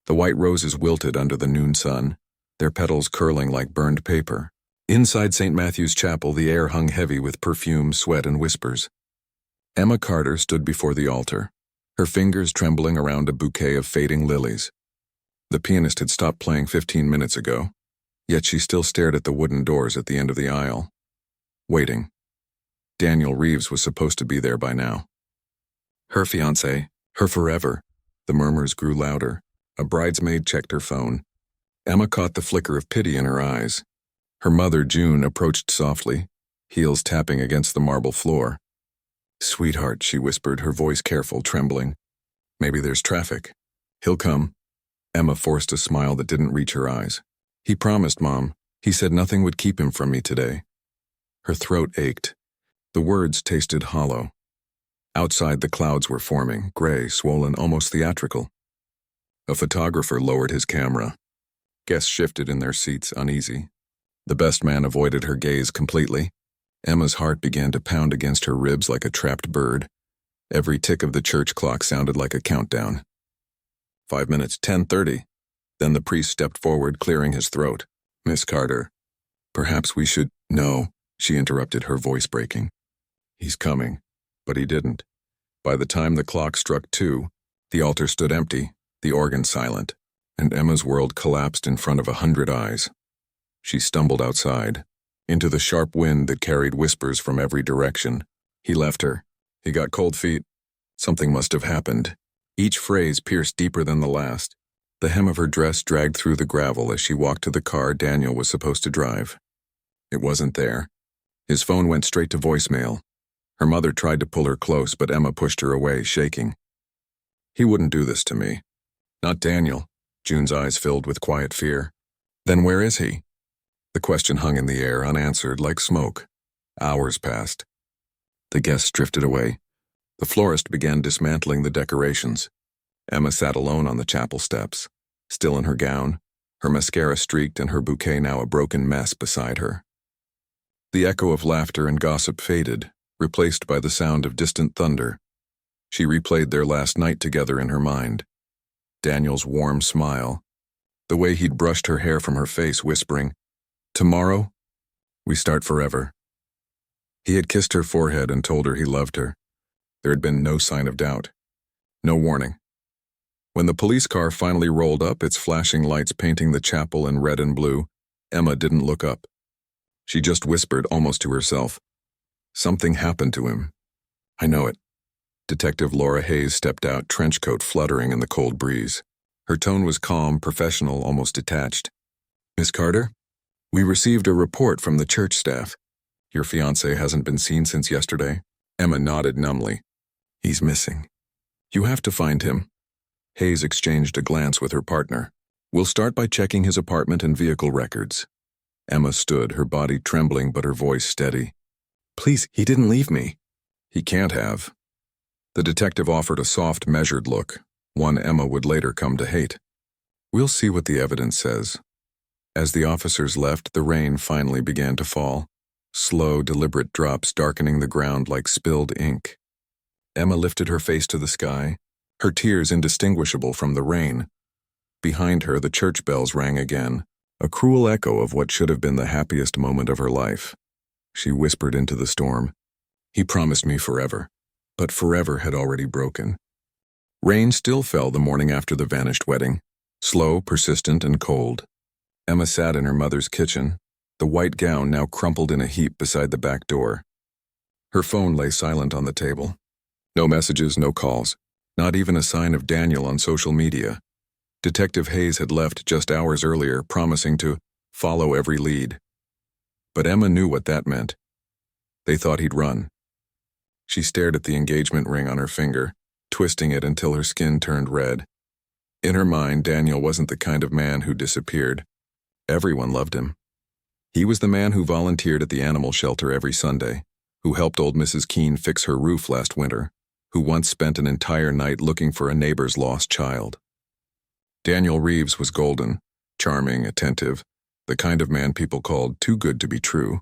The white roses wilted under the noon sun, their petals curling like burned paper. Inside St. Matthew's Chapel, the air hung heavy with perfume, sweat, and whispers. Emma Carter stood before the altar, her fingers trembling around a bouquet of fading lilies. The pianist had stopped playing 15 minutes ago, yet she still stared at the wooden doors at the end of the aisle, waiting. Daniel Reeves was supposed to be there by now. Her fiancé, her forever. The murmurs grew louder. A bridesmaid checked her phone. Emma caught the flicker of pity in her eyes. Her mother, June, approached softly, heels tapping against the marble floor. "Sweetheart," she whispered, her voice careful, trembling. "Maybe there's traffic. He'll come." Emma forced a smile that didn't reach her eyes. "He promised, Mom. He said nothing would keep him from me today." Her throat ached. The words tasted hollow. Outside, the clouds were forming, gray, swollen, almost theatrical. A photographer lowered his camera. Guests shifted in their seats, uneasy. The best man avoided her gaze completely. Emma's heart began to pound against her ribs like a trapped bird. Every tick of the church clock sounded like a countdown. 5 minutes, 10:30. Then the priest stepped forward, clearing his throat. "Miss Carter, perhaps we should—" "No," she interrupted, her voice breaking. "He's coming." But he didn't. By the time the clock struck 2, the altar stood empty, the organ silent, and Emma's world collapsed in front of 100 eyes. She stumbled outside, into the sharp wind that carried whispers from every direction. He left her. He got cold feet. Something must have happened. Each phrase pierced deeper than the last. The hem of her dress dragged through the gravel as she walked to the car Daniel was supposed to drive. It wasn't there. His phone went straight to voicemail. Her mother tried to pull her close, but Emma pushed her away, shaking. "He wouldn't do this to me. Not Daniel." June's eyes filled with quiet fear. "Then where is he?" The question hung in the air, unanswered, like smoke. Hours passed. The guests drifted away. The florist began dismantling the decorations. Emma sat alone on the chapel steps, still in her gown, her mascara streaked and her bouquet now a broken mess beside her. The echo of laughter and gossip faded, replaced by the sound of distant thunder. She replayed their last night together in her mind. Daniel's warm smile, the way he'd brushed her hair from her face, whispering, "Tomorrow, we start forever." He had kissed her forehead and told her he loved her. There had been no sign of doubt, no warning. When the police car finally rolled up, its flashing lights painting the chapel in red and blue, Emma didn't look up. She just whispered, almost to herself, "Something happened to him. I know it." Detective Laura Hayes stepped out, trench coat fluttering in the cold breeze. Her tone was calm, professional, almost detached. "Miss Carter, we received a report from the church staff. Your fiancé hasn't been seen since yesterday." Emma nodded numbly. "He's missing. You have to find him." Hayes exchanged a glance with her partner. "We'll start by checking his apartment and vehicle records." Emma stood, her body trembling but her voice steady. "Please, he didn't leave me." "He can't have." The detective offered a soft, measured look, one Emma would later come to hate. "We'll see what the evidence says." As the officers left, the rain finally began to fall, slow, deliberate drops darkening the ground like spilled ink. Emma lifted her face to the sky, her tears indistinguishable from the rain. Behind her, the church bells rang again, a cruel echo of what should have been the happiest moment of her life. She whispered into the storm, "He promised me forever," but forever had already broken. Rain still fell the morning after the vanished wedding, slow, persistent, and cold. Emma sat in her mother's kitchen, the white gown now crumpled in a heap beside the back door. Her phone lay silent on the table. No messages, no calls, not even a sign of Daniel on social media. Detective Hayes had left just hours earlier, promising to follow every lead. But Emma knew what that meant. They thought he'd run. She stared at the engagement ring on her finger, twisting it until her skin turned red. In her mind, Daniel wasn't the kind of man who disappeared. Everyone loved him. He was the man who volunteered at the animal shelter every Sunday, who helped old Mrs. Keene fix her roof last winter, who once spent an entire night looking for a neighbor's lost child. Daniel Reeves was golden, charming, attentive, the kind of man people called too good to be true.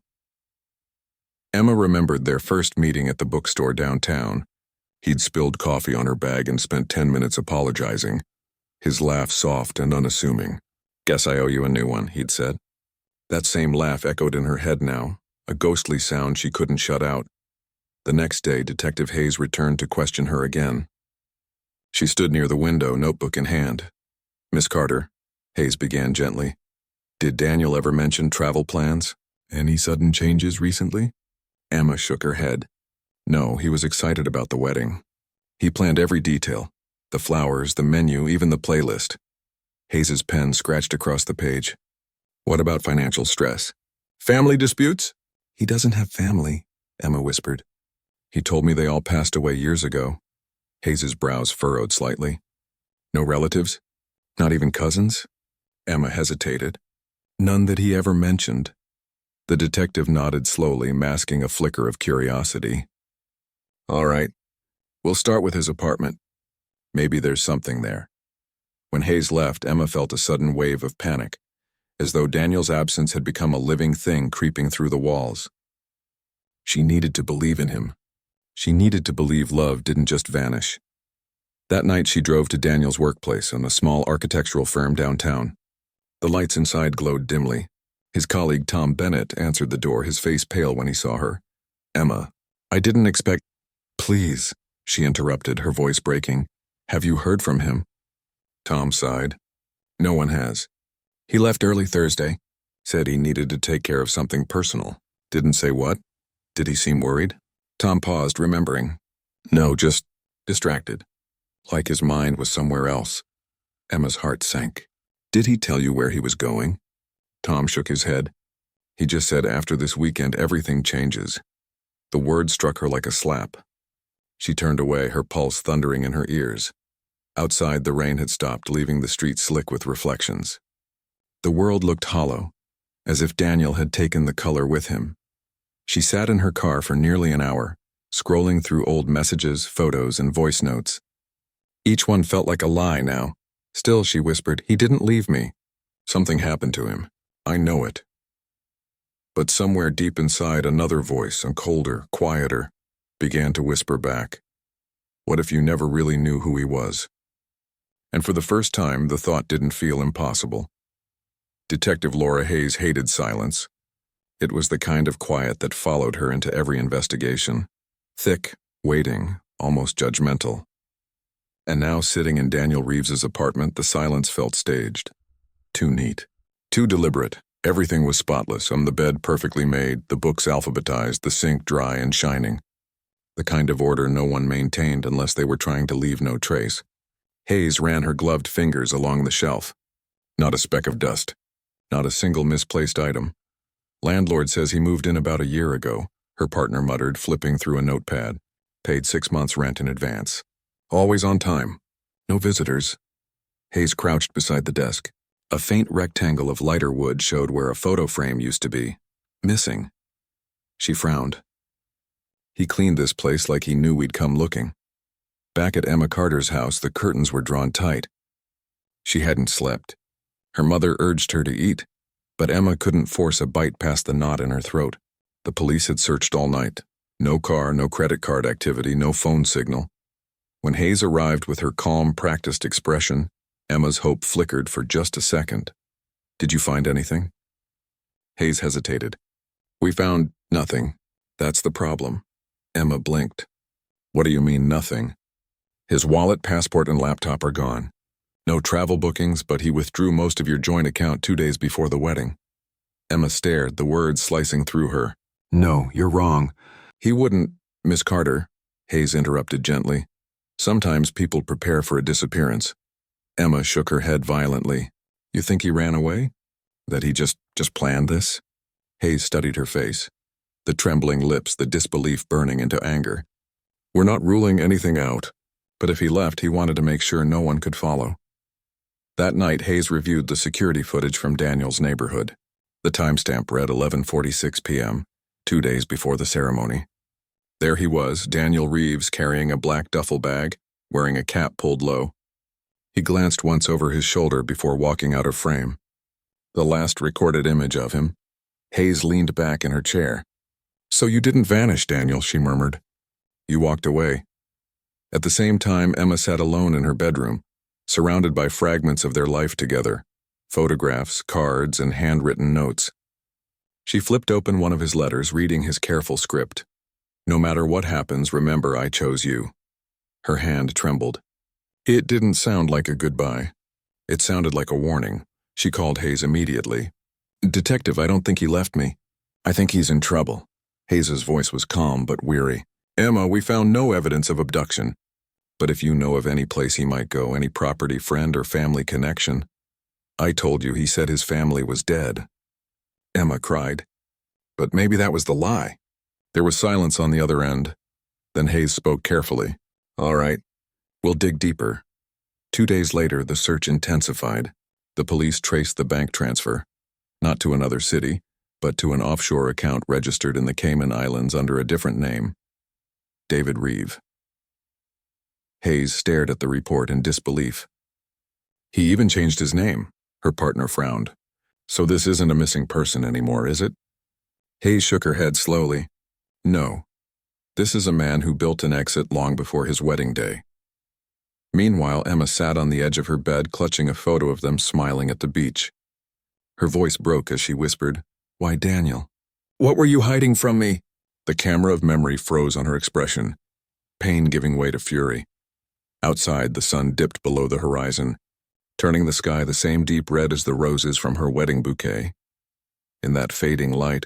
Emma remembered their first meeting at the bookstore downtown. He'd spilled coffee on her bag and spent 10 minutes apologizing. His laugh soft and unassuming. "Guess I owe you a new one," he'd said. That same laugh echoed in her head now, a ghostly sound she couldn't shut out. The next day, Detective Hayes returned to question her again. She stood near the window, notebook in hand. "Miss Carter," Hayes began gently, "did Daniel ever mention travel plans? Any sudden changes recently?" Emma shook her head. No, he was excited about the wedding. He planned every detail, the flowers, the menu, even the playlist. Hayes's pen scratched across the page. "What about financial stress? Family disputes?" "He doesn't have family," Emma whispered. "He told me they all passed away years ago." Hayes's brows furrowed slightly. "No relatives? Not even cousins?" Emma hesitated. "None that he ever mentioned." The detective nodded slowly, masking a flicker of curiosity. "All right. We'll start with his apartment. Maybe there's something there." When Hayes left, Emma felt a sudden wave of panic, as though Daniel's absence had become a living thing creeping through the walls. She needed to believe in him. She needed to believe love didn't just vanish. That night she drove to Daniel's workplace in a small architectural firm downtown. The lights inside glowed dimly. His colleague Tom Bennett answered the door, his face pale when he saw her. "Emma, I didn't expect—" "Please," she interrupted, her voice breaking. "Have you heard from him?" Tom sighed. "No one has. He left early Thursday. Said he needed to take care of something personal. Didn't say what. Did he seem worried?" Tom paused, remembering. "No, just distracted. Like his mind was somewhere else." Emma's heart sank. "Did he tell you where he was going?" Tom shook his head. "He just said after this weekend everything changes." The word struck her like a slap. She turned away, her pulse thundering in her ears. Outside, the rain had stopped, leaving the street slick with reflections. The world looked hollow, as if Daniel had taken the color with him. She sat in her car for nearly an hour, scrolling through old messages, photos, and voice notes. Each one felt like a lie now. Still, she whispered, "He didn't leave me. Something happened to him. I know it." But somewhere deep inside, another voice, and colder, quieter, began to whisper back, "What if you never really knew who he was?" And for the first time, the thought didn't feel impossible. Detective Laura Hayes hated silence. It was the kind of quiet that followed her into every investigation. Thick, waiting, almost judgmental. And now, sitting in Daniel Reeves's apartment, the silence felt staged. Too neat. Too deliberate. Everything was spotless, the bed perfectly made, the books alphabetized, the sink dry and shining. The kind of order no one maintained unless they were trying to leave no trace. Hayes ran her gloved fingers along the shelf. Not a speck of dust. Not a single misplaced item. "Landlord says he moved in about a year ago," her partner muttered, flipping through a notepad. "Paid 6 months' rent in advance. Always on time. No visitors." Hayes crouched beside the desk. A faint rectangle of lighter wood showed where a photo frame used to be. Missing. She frowned. He cleaned this place like he knew we'd come looking. Back at Emma Carter's house, the curtains were drawn tight. She hadn't slept. Her mother urged her to eat, but Emma couldn't force a bite past the knot in her throat. The police had searched all night. No car, no credit card activity, no phone signal. When Hayes arrived with her calm, practiced expression, Emma's hope flickered for just a second. "Did you find anything?" Hayes hesitated. "We found nothing. That's the problem." Emma blinked. "What do you mean, nothing?" "His wallet, passport, and laptop are gone. No travel bookings, but he withdrew most of your joint account 2 days before the wedding." Emma stared, the words slicing through her. "No, you're wrong. He wouldn't—" "Miss Carter," Hayes interrupted gently. "Sometimes people prepare for a disappearance." Emma shook her head violently. "You think he ran away? That he just planned this?" Hayes studied her face. The trembling lips, the disbelief burning into anger. "We're not ruling anything out, but if he left, he wanted to make sure no one could follow." That night, Hayes reviewed the security footage from Daniel's neighborhood. The timestamp read 11:46 p.m., 2 days before the ceremony. There he was, Daniel Reeves, carrying a black duffel bag, wearing a cap pulled low. He glanced once over his shoulder before walking out of frame. The last recorded image of him. Hayes leaned back in her chair. "So you didn't vanish, Daniel," she murmured. "You walked away." At the same time, Emma sat alone in her bedroom. surrounded by fragments of their life together, photographs, cards, and handwritten notes. She flipped open one of his letters, reading his careful script. "No matter what happens, remember I chose you." Her hand trembled. It didn't sound like a goodbye. It sounded like a warning. She called Hayes immediately. "Detective, I don't think he left me. I think he's in trouble." Hayes's voice was calm but weary. "Emma, we found no evidence of abduction. But if you know of any place he might go, any property, friend, or family connection..." "I told you he said his family was dead." Emma cried. But maybe that was the lie. There was silence on the other end. Then Hayes spoke carefully. "All right, we'll dig deeper." 2 days later, the search intensified. The police traced the bank transfer, not to another city, but to an offshore account registered in the Cayman Islands under a different name. David Reeve. Hayes stared at the report in disbelief. "He even changed his name." Her partner frowned. "So this isn't a missing person anymore, is it?" Hayes shook her head slowly. "No. This is a man who built an exit long before his wedding day." Meanwhile, Emma sat on the edge of her bed, clutching a photo of them smiling at the beach. Her voice broke as she whispered, "Why, Daniel? What were you hiding from me?" The camera of memory froze on her expression, pain giving way to fury. Outside, the sun dipped below the horizon, turning the sky the same deep red as the roses from her wedding bouquet. In that fading light,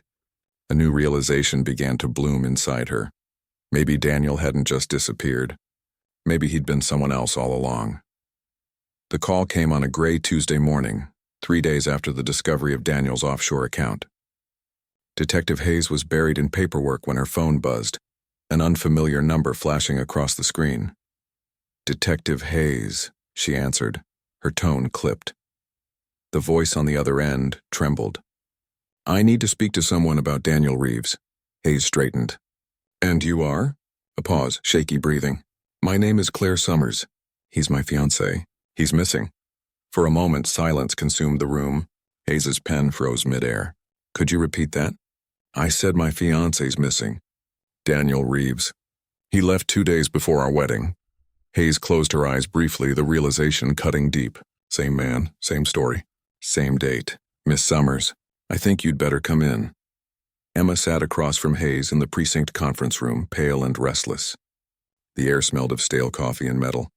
a new realization began to bloom inside her. Maybe Daniel hadn't just disappeared. Maybe he'd been someone else all along. The call came on a gray Tuesday morning, 3 days after the discovery of Daniel's offshore account. Detective Hayes was buried in paperwork when her phone buzzed, an unfamiliar number flashing across the screen. "Detective Hayes," she answered. Her tone clipped. The voice on the other end trembled. "I need to speak to someone about Daniel Reeves." Hayes straightened. "And you are?" A pause, shaky breathing. "My name is Claire Summers. He's my fiancé. He's missing." For a moment, silence consumed the room. Hayes's pen froze midair. "Could you repeat that?" "I said my fiancé's missing. Daniel Reeves. He left 2 days before our wedding." Hayes closed her eyes briefly, the realization cutting deep. Same man, same story, same date. "Miss Summers, I think you'd better come in." Emma sat across from Hayes in the precinct conference room, pale and restless. The air smelled of stale coffee and metal.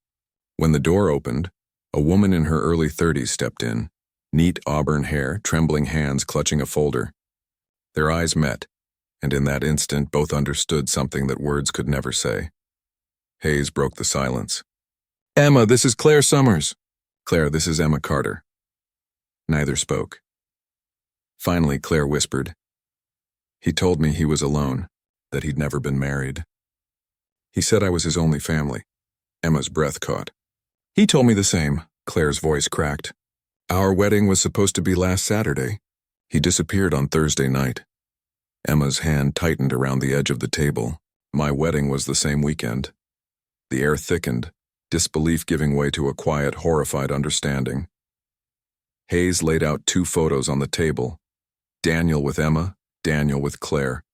When the door opened, a woman in her early 30s stepped in, neat auburn hair, trembling hands clutching a folder. Their eyes met, and in that instant both understood something that words could never say. Hayes broke the silence. "Emma, this is Claire Summers." "Claire, this is Emma Carter." Neither spoke. Finally, Claire whispered, "He told me he was alone, that he'd never been married. He said I was his only family." Emma's breath caught. "He told me the same," Claire's voice cracked. "Our wedding was supposed to be last Saturday. He disappeared on Thursday night." Emma's hand tightened around the edge of the table. "My wedding was the same weekend." The air thickened, disbelief giving way to a quiet, horrified understanding. Hayes laid out 2 photos on the table. Daniel with Emma, Daniel with Claire.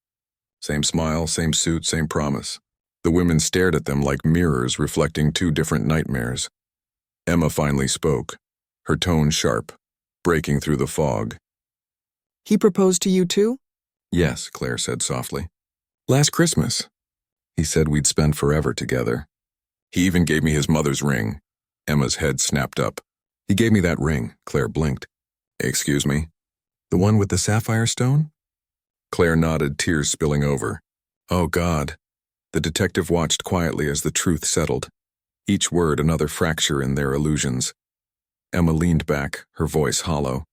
Same smile, same suit, same promise. The women stared at them like mirrors reflecting 2 different nightmares. Emma finally spoke, her tone sharp, breaking through the fog. "He proposed to you too?" "Yes," Claire said softly. "Last Christmas. He said we'd spend forever together. He even gave me his mother's ring." Emma's head snapped up. "He gave me that ring," Claire blinked. "Excuse me? The one with the sapphire stone?" Claire nodded, tears spilling over. "Oh, God." The detective watched quietly as the truth settled, each word another fracture in their illusions. Emma leaned back, her voice hollow.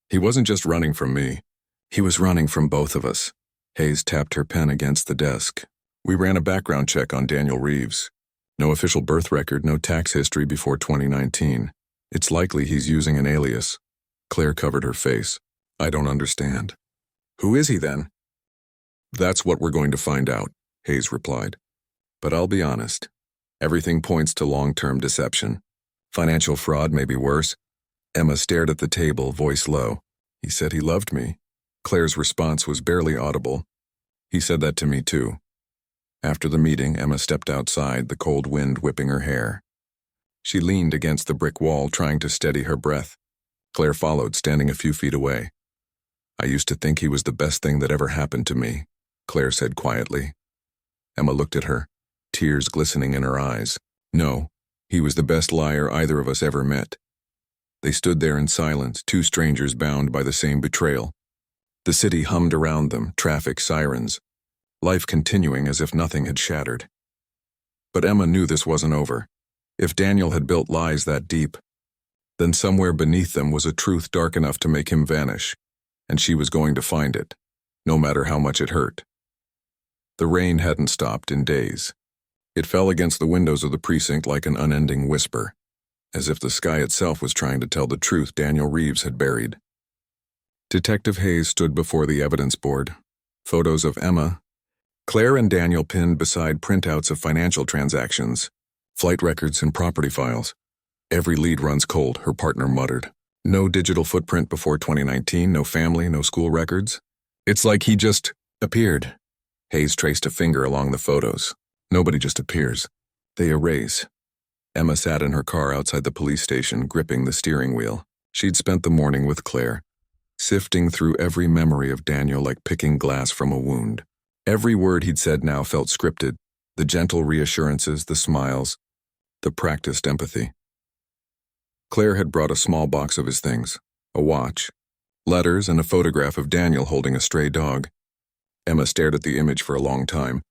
"He wasn't just running from me. He was running from both of us." Hayes tapped her pen against the desk. "We ran a background check on Daniel Reeves. No official birth record, no tax history before 2019. It's likely he's using an alias." Claire covered her face. "I don't understand." "Who is he then?" "That's what we're going to find out," Hayes replied. "But I'll be honest. Everything points to long-term deception. Financial fraud may be worse." Emma stared at the table, voice low. "He said he loved me." Claire's response was barely audible. "He said that to me too." After the meeting, Emma stepped outside, the cold wind whipping her hair. She leaned against the brick wall, trying to steady her breath. Claire followed, standing a few feet away. "I used to think he was the best thing that ever happened to me," Claire said quietly. Emma looked at her, tears glistening in her eyes. "No, he was the best liar either of us ever met." They stood there in silence, two strangers bound by the same betrayal. The city hummed around them, traffic sirens, life continuing as if nothing had shattered. But Emma knew this wasn't over. If Daniel had built lies that deep, then somewhere beneath them was a truth dark enough to make him vanish, and she was going to find it, no matter how much it hurt. The rain hadn't stopped in days. It fell against the windows of the precinct like an unending whisper, as if the sky itself was trying to tell the truth Daniel Reeves had buried. Detective Hayes stood before the evidence board. Photos of Emma, Claire and Daniel pinned beside printouts of financial transactions, flight records and property files. "Every lead runs cold," her partner muttered. "No digital footprint before 2019, no family, no school records. It's like he just appeared." Hayes traced a finger along the photos. "Nobody just appears. They erase." Emma sat in her car outside the police station, gripping the steering wheel. She'd spent the morning with Claire, sifting through every memory of Daniel like picking glass from a wound. Every word he'd said now felt scripted, the gentle reassurances, the smiles, the practiced empathy. Claire had brought a small box of his things, a watch, letters, and a photograph of Daniel holding a stray dog. Emma stared at the image for a long time.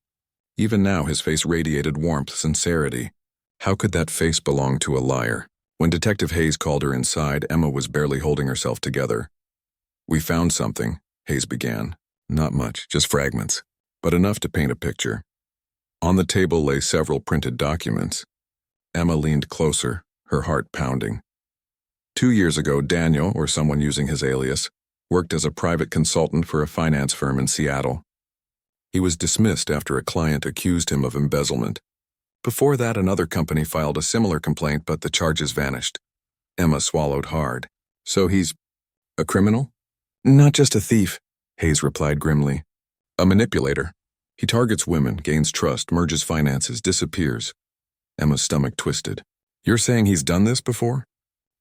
Even now his face radiated warmth, sincerity. How could that face belong to a liar? When Detective Hayes called her inside, Emma was barely holding herself together. "We found something," Hayes began. "Not much, just fragments, but enough to paint a picture." On the table lay several printed documents. Emma leaned closer, her heart pounding. 2 years ago, Daniel, or someone using his alias, worked as a private consultant for a finance firm in Seattle. He was dismissed after a client accused him of embezzlement. Before that, another company filed a similar complaint, but the charges vanished. Emma swallowed hard. "So he's a criminal?" "Not just a thief," Hayes replied grimly. "A manipulator. He targets women, gains trust, merges finances, disappears." Emma's stomach twisted. "You're saying he's done this before?"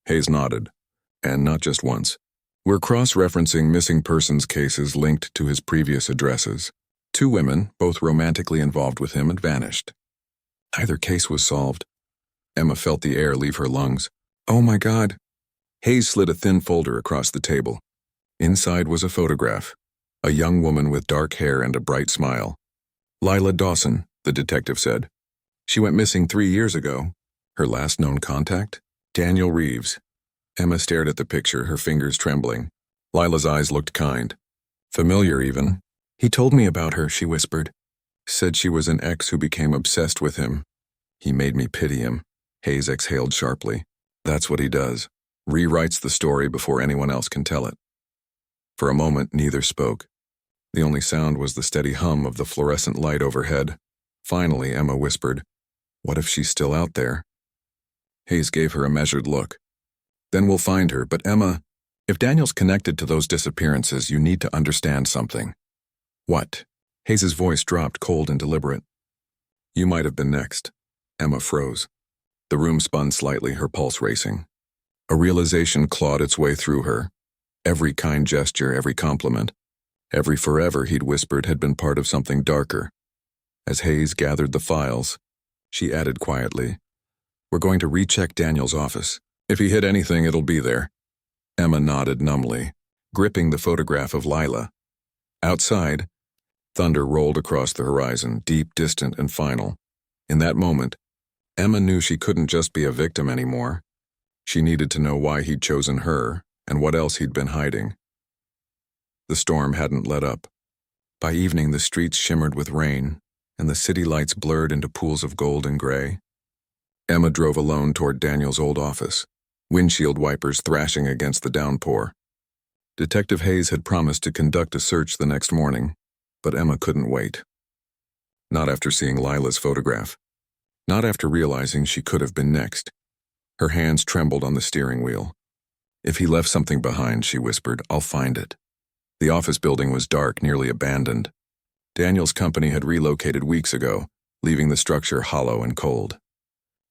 Hayes nodded. "And not just once. We're cross-referencing missing persons cases linked to his previous addresses. 2 women, both romantically involved with him, had vanished. Neither case was solved." Emma felt the air leave her lungs. "Oh my God." Hayes slid a thin folder across the table. Inside was a photograph. A young woman with dark hair and a bright smile. "Lila Dawson," the detective said. "She went missing 3 years ago. Her last known contact? Daniel Reeves." Emma stared at the picture, her fingers trembling. Lila's eyes looked kind. Familiar, even. "He told me about her," she whispered. "Said she was an ex who became obsessed with him. He made me pity him." Hayes exhaled sharply. "That's what he does. Rewrites the story before anyone else can tell it." For a moment, neither spoke. The only sound was the steady hum of the fluorescent light overhead. Finally, Emma whispered, "What if she's still out there?" Hayes gave her a measured look. "Then we'll find her, but Emma, if Daniel's connected to those disappearances, you need to understand something." "What?" Hayes's voice dropped, cold and deliberate. "You might have been next." Emma froze. The room spun slightly, her pulse racing. A realization clawed its way through her. Every kind gesture, every compliment, every forever he'd whispered had been part of something darker. As Hayes gathered the files, she added quietly, "We're going to recheck Daniel's office. If he hid anything, it'll be there." Emma nodded numbly, gripping the photograph of Lila. Outside, thunder rolled across the horizon, deep, distant, and final. In that moment, Emma knew she couldn't just be a victim anymore. She needed to know why he'd chosen her and what else he'd been hiding. The storm hadn't let up. By evening, the streets shimmered with rain, and the city lights blurred into pools of gold and gray. Emma drove alone toward Daniel's old office, windshield wipers thrashing against the downpour. Detective Hayes had promised to conduct a search the next morning, but Emma couldn't wait. Not after seeing Lila's photograph. Not after realizing she could have been next. Her hands trembled on the steering wheel. "If he left something behind," she whispered, "I'll find it." The office building was dark, nearly abandoned. Daniel's company had relocated weeks ago, leaving the structure hollow and cold.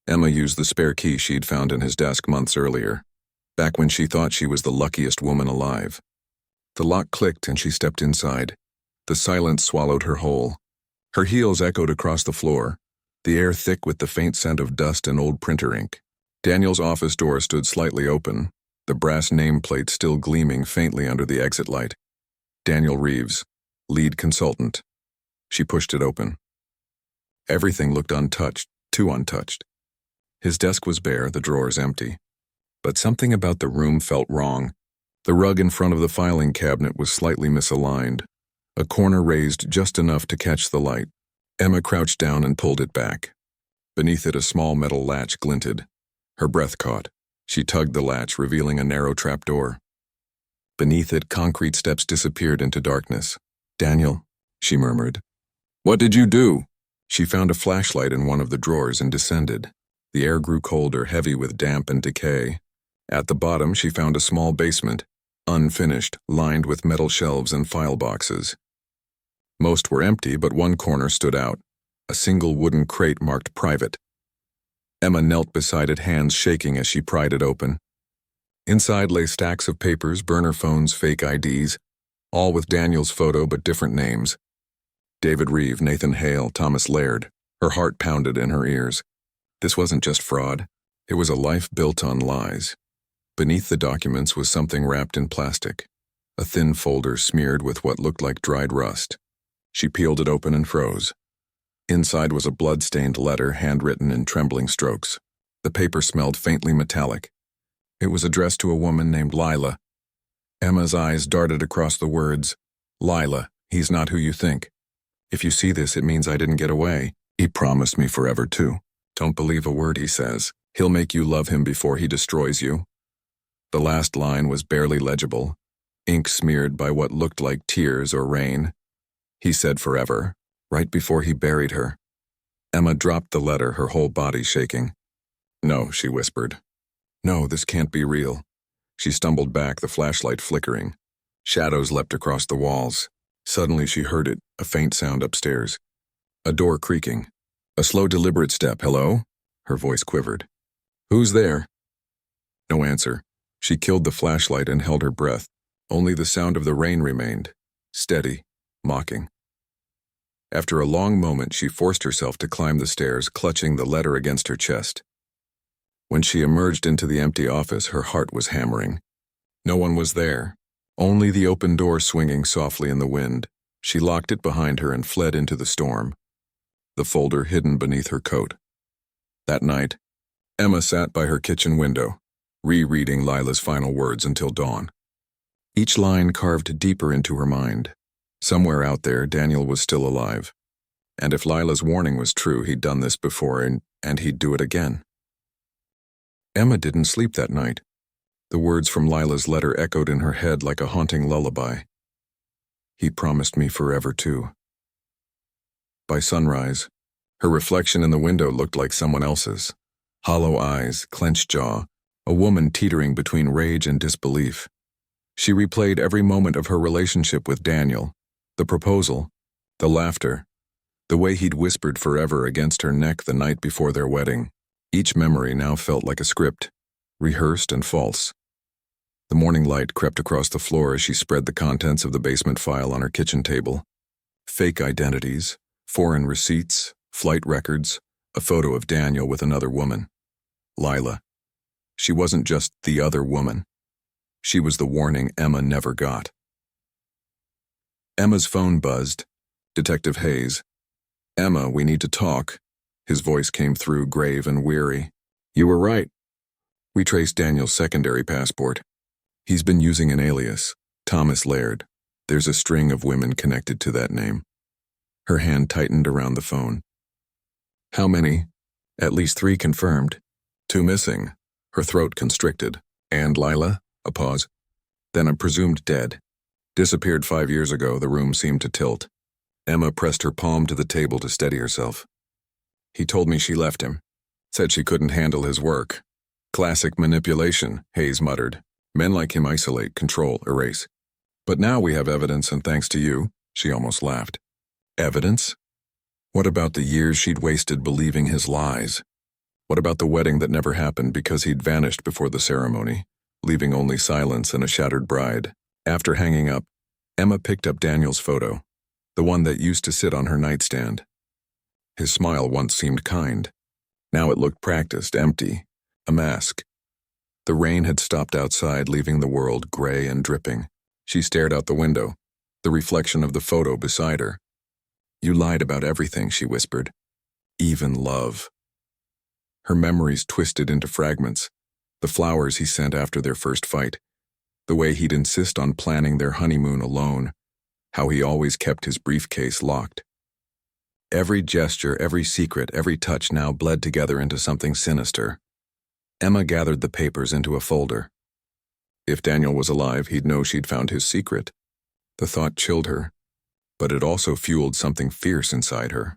Emma used the spare key she'd found in his desk months earlier, back when she thought she was the luckiest woman alive. The lock clicked and she stepped inside. The silence swallowed her whole. Her heels echoed across the floor, the air thick with the faint scent of dust and old printer ink. Daniel's office door stood slightly open, the brass nameplate still gleaming faintly under the exit light. Daniel Reeves, lead consultant. She pushed it open. Everything looked untouched, too untouched. His desk was bare, the drawers empty. But something about the room felt wrong. The rug in front of the filing cabinet was slightly misaligned, a corner raised just enough to catch the light. Emma crouched down and pulled it back. Beneath it, a small metal latch glinted. Her breath caught. She tugged the latch, revealing a narrow trapdoor. Beneath it, concrete steps disappeared into darkness. "Daniel," she murmured. "What did you do?" She found a flashlight in one of the drawers and descended. The air grew colder, heavy with damp and decay. At the bottom, she found a small basement, unfinished, lined with metal shelves and file boxes. Most were empty, but one corner stood out, a single wooden crate marked private. Emma knelt beside it, hands shaking as she pried it open. Inside lay stacks of papers, burner phones, fake IDs, all with Daniel's photo but different names. David Reeve, Nathan Hale, Thomas Laird. Her heart pounded in her ears. This wasn't just fraud. It was a life built on lies. Beneath the documents was something wrapped in plastic, a thin folder smeared with what looked like dried rust. She peeled it open and froze. Inside was a blood-stained letter, handwritten in trembling strokes. The paper smelled faintly metallic. It was addressed to a woman named Lila. Emma's eyes darted across the words. "Lila, he's not who you think. If you see this, it means I didn't get away. He promised me forever, too. Don't believe a word he says. He'll make you love him before he destroys you." The last line was barely legible, ink smeared by what looked like tears or rain. He said forever, right before he buried her. Emma dropped the letter, her whole body shaking. "No," she whispered. "No, this can't be real." She stumbled back, the flashlight flickering. Shadows leapt across the walls. Suddenly she heard it, a faint sound upstairs. A door creaking. A slow, deliberate step. "Hello?" Her voice quivered. "Who's there?" No answer. She killed the flashlight and held her breath. Only the sound of the rain remained, steady, mocking. After a long moment, she forced herself to climb the stairs, clutching the letter against her chest. When she emerged into the empty office, her heart was hammering. No one was there, only the open door swinging softly in the wind. She locked it behind her and fled into the storm, the folder hidden beneath her coat. That night, Emma sat by her kitchen window, rereading Lila's final words until dawn. Each line carved deeper into her mind. Somewhere out there, Daniel was still alive. And if Lila's warning was true, he'd done this before and he'd do it again. Emma didn't sleep that night. The words from Lila's letter echoed in her head like a haunting lullaby. He promised me forever, too. By sunrise, her reflection in the window looked like someone else's. Hollow eyes, clenched jaw, a woman teetering between rage and disbelief. She replayed every moment of her relationship with Daniel, the proposal, the laughter, the way he'd whispered forever against her neck the night before their wedding. Each memory now felt like a script, rehearsed and false. The morning light crept across the floor as she spread the contents of the basement file on her kitchen table. Fake identities, foreign receipts, flight records, a photo of Daniel with another woman. Lila. She wasn't just the other woman. She was the warning Emma never got. Emma's phone buzzed. Detective Hayes. "Emma, we need to talk." His voice came through, grave and weary. "You were right. We traced Daniel's secondary passport. He's been using an alias, Thomas Laird. There's a string of women connected to that name." Her hand tightened around the phone. "How many?" "At least 3 confirmed. 2 missing." Her throat constricted. "And Lila?" A pause. "Then I'm presumed dead. Disappeared 5 years ago." The room seemed to tilt. Emma pressed her palm to the table to steady herself. "He told me she left him. Said she couldn't handle his work." "Classic manipulation," Hayes muttered. "Men like him isolate, control, erase. But now we have evidence, and thanks to you," she almost laughed. "Evidence? What about the years she'd wasted believing his lies? What about the wedding that never happened because he'd vanished before the ceremony, leaving only silence and a shattered bride? After hanging up, Emma picked up Daniel's photo, the one that used to sit on her nightstand. His smile once seemed kind. Now it looked practiced, empty, a mask. The rain had stopped outside, leaving the world gray and dripping. She stared out the window, the reflection of the photo beside her. "You lied about everything," she whispered. "Even love." Her memories twisted into fragments. The flowers he sent after their first fight. The way he'd insist on planning their honeymoon alone. How he always kept his briefcase locked. Every gesture, every secret, every touch now bled together into something sinister. Emma gathered the papers into a folder. If Daniel was alive, he'd know she'd found his secret. The thought chilled her, but it also fueled something fierce inside her.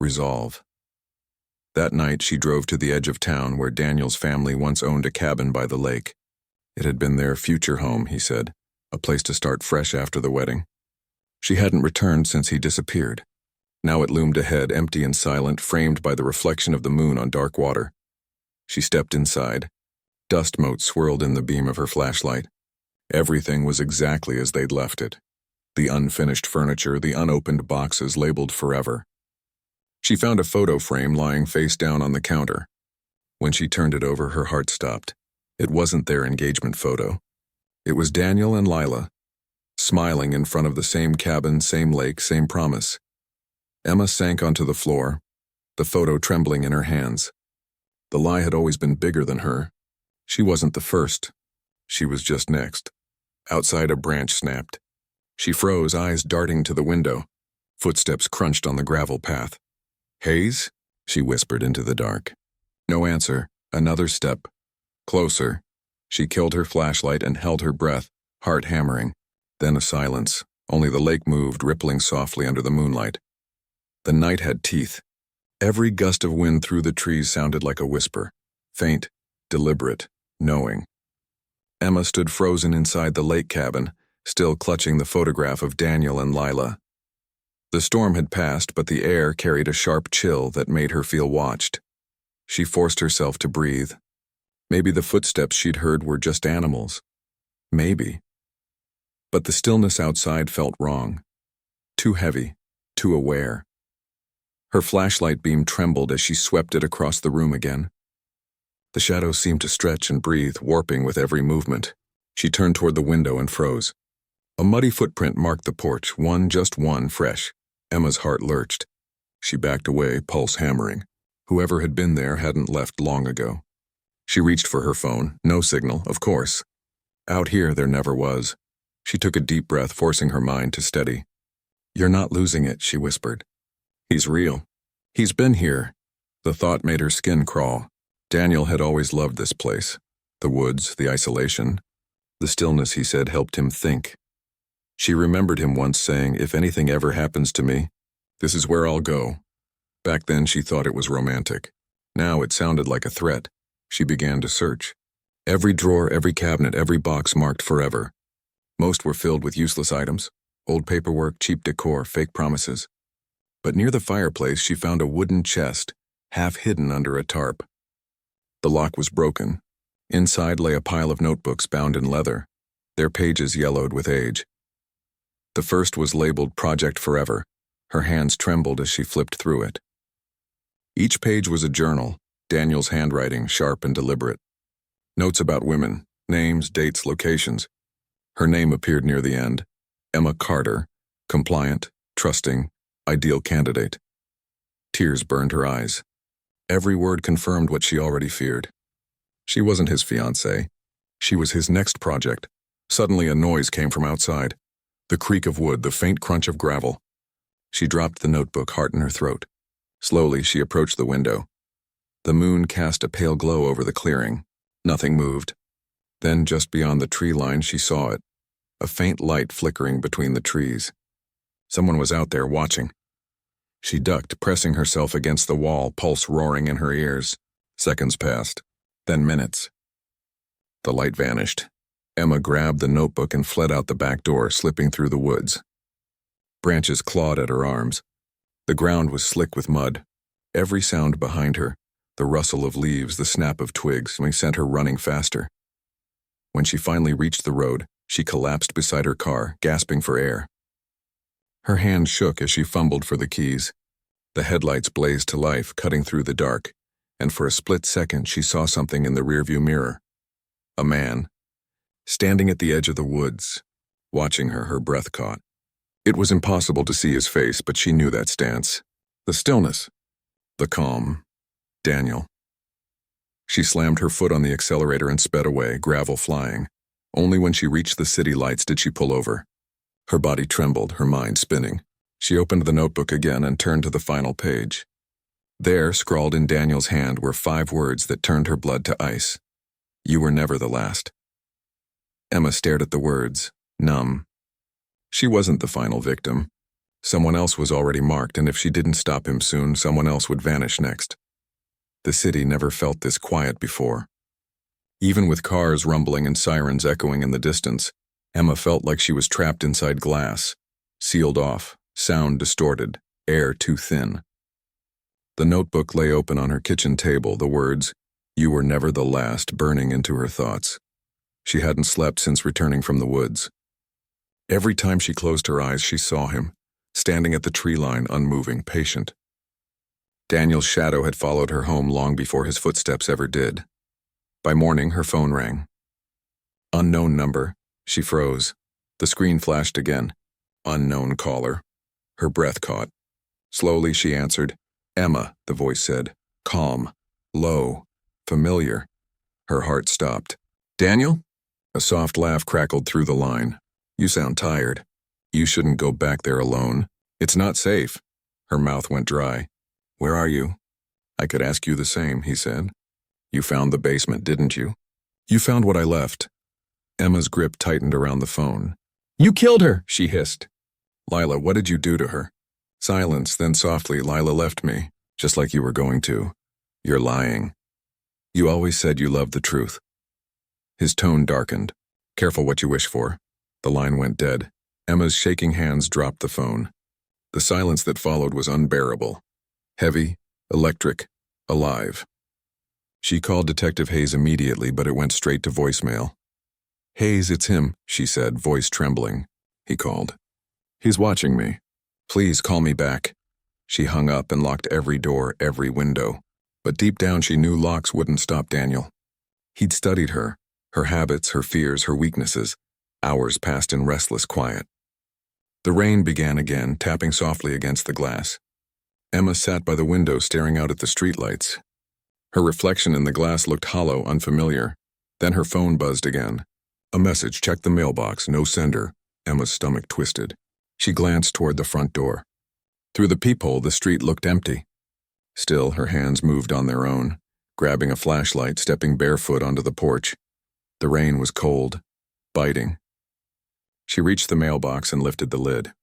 Resolve. That night, she drove to the edge of town where Daniel's family once owned a cabin by the lake. It had been their future home, he said, a place to start fresh after the wedding. She hadn't returned since he disappeared. Now it loomed ahead, empty and silent, framed by the reflection of the moon on dark water. She stepped inside. Dust motes swirled in the beam of her flashlight. Everything was exactly as they'd left it. The unfinished furniture, the unopened boxes labeled forever. She found a photo frame lying face down on the counter. When she turned it over, her heart stopped. It wasn't their engagement photo. It was Daniel and Lila, smiling in front of the same cabin, same lake, same promise. Emma sank onto the floor, the photo trembling in her hands. The lie had always been bigger than her. She wasn't the first. She was just next. Outside, a branch snapped. She froze, eyes darting to the window. Footsteps crunched on the gravel path. "Hayes?" she whispered into the dark. No answer. Another step. Closer. She killed her flashlight and held her breath, heart hammering. Then a silence. Only the lake moved, rippling softly under the moonlight. The night had teeth. Every gust of wind through the trees sounded like a whisper. Faint, deliberate, knowing. Emma stood frozen inside the lake cabin, still clutching the photograph of Daniel and Lila. The storm had passed, but the air carried a sharp chill that made her feel watched. She forced herself to breathe. Maybe the footsteps she'd heard were just animals. Maybe. But the stillness outside felt wrong. Too heavy, too aware. Her flashlight beam trembled as she swept it across the room again. The shadows seemed to stretch and breathe, warping with every movement. She turned toward the window and froze. A muddy footprint marked the porch, just one, fresh. Emma's heart lurched. She backed away, pulse hammering. Whoever had been there hadn't left long ago. She reached for her phone. No signal, of course. Out here, there never was. She took a deep breath, forcing her mind to steady. "You're not losing it," she whispered. "He's real. He's been here." The thought made her skin crawl. Daniel had always loved this place. The woods, the isolation. The stillness, he said, helped him think. She remembered him once saying, "If anything ever happens to me, this is where I'll go." Back then she thought it was romantic. Now it sounded like a threat. She began to search. Every drawer, every cabinet, every box marked forever. Most were filled with useless items. Old paperwork, cheap decor, fake promises. But near the fireplace she found a wooden chest, half hidden under a tarp. The lock was broken. Inside lay a pile of notebooks bound in leather, their pages yellowed with age. The first was labeled Project Forever. Her hands trembled as she flipped through it. Each page was a journal, Daniel's handwriting, sharp and deliberate. Notes about women, names, dates, locations. Her name appeared near the end. Emma Carter, compliant, trusting, ideal candidate. Tears burned her eyes. Every word confirmed what she already feared. She wasn't his fiancé. She was his next project. Suddenly a noise came from outside. The creak of wood, the faint crunch of gravel. She dropped the notebook, heart in her throat. Slowly she approached the window. The moon cast a pale glow over the clearing. Nothing moved. Then just beyond the tree line she saw it. A faint light flickering between the trees. Someone was out there watching. She ducked, pressing herself against the wall, pulse roaring in her ears. Seconds passed, then minutes. The light vanished. Emma grabbed the notebook and fled out the back door, slipping through the woods. Branches clawed at her arms. The ground was slick with mud. Every sound behind her, The rustle of leaves, the snap of twigs, sent her running faster. When she finally reached the road, she collapsed beside her car, gasping for air. Her hand shook as she fumbled for the keys. The headlights blazed to life, cutting through the dark, and for a split second she saw something in the rearview mirror. A man, standing at the edge of the woods, watching her, her breath caught. It was impossible to see his face, but she knew that stance. The stillness. The calm. Daniel. She slammed her foot on the accelerator and sped away, gravel flying. Only when she reached the city lights did she pull over. Her body trembled, her mind spinning. She opened the notebook again and turned to the final page. There, scrawled in Daniel's hand, were 5 words that turned her blood to ice. You were never the last. Emma stared at the words, numb. She wasn't the final victim. Someone else was already marked, and if she didn't stop him soon, someone else would vanish next. The city never felt this quiet before. Even with cars rumbling and sirens echoing in the distance, Emma felt like she was trapped inside glass, sealed off, sound distorted, air too thin. The notebook lay open on her kitchen table, the words, "You were never the last," burning into her thoughts. She hadn't slept since returning from the woods. Every time she closed her eyes, she saw him, standing at the tree line, unmoving, patient. Daniel's shadow had followed her home long before his footsteps ever did. By morning, her phone rang. Unknown number. She froze. The screen flashed again. Unknown caller. Her breath caught. Slowly, she answered. Emma, the voice said. Calm. Low. Familiar. Her heart stopped. Daniel? A soft laugh crackled through the line. You sound tired. You shouldn't go back there alone. It's not safe. Her mouth went dry. Where are you? I could ask you the same, he said. You found the basement, didn't you? You found what I left. Emma's grip tightened around the phone. You killed her, she hissed. Lila, what did you do to her? Silence, then softly, Lila left me, just like you were going to. You're lying. You always said you loved the truth. His tone darkened. Careful what you wish for. The line went dead. Emma's shaking hands dropped the phone. The silence that followed was unbearable. Heavy, electric, alive. She called Detective Hayes immediately, but it went straight to voicemail. Hayes, it's him, she said, voice trembling. He called. He's watching me. Please call me back. She hung up and locked every door, every window. But deep down she knew locks wouldn't stop Daniel. He'd studied her habits, her fears, her weaknesses. Hours passed in restless quiet. The rain began again, tapping softly against the glass. Emma sat by the window staring out at the streetlights. Her reflection in the glass looked hollow, unfamiliar. Then her phone buzzed again. A message, check the mailbox, no sender. Emma's stomach twisted. She glanced toward the front door. Through the peephole, the street looked empty. Still, her hands moved on their own, grabbing a flashlight, stepping barefoot onto the porch. The rain was cold, biting. She reached the mailbox and lifted the lid.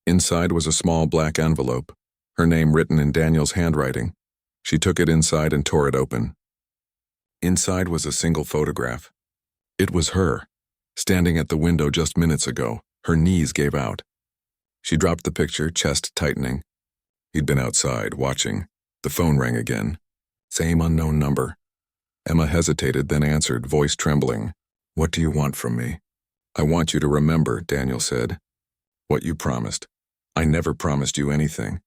Inside was a small black envelope, her name written in Daniel's handwriting. She took it inside and tore it open. Inside was a single photograph. It was her, standing at the window just minutes ago. Her knees gave out. She dropped the picture, chest tightening. He'd been outside, watching. The phone rang again. Same unknown number. Emma hesitated, then answered, voice trembling. What do you want from me? I want you to remember, Daniel said. What you promised. I never promised you anything.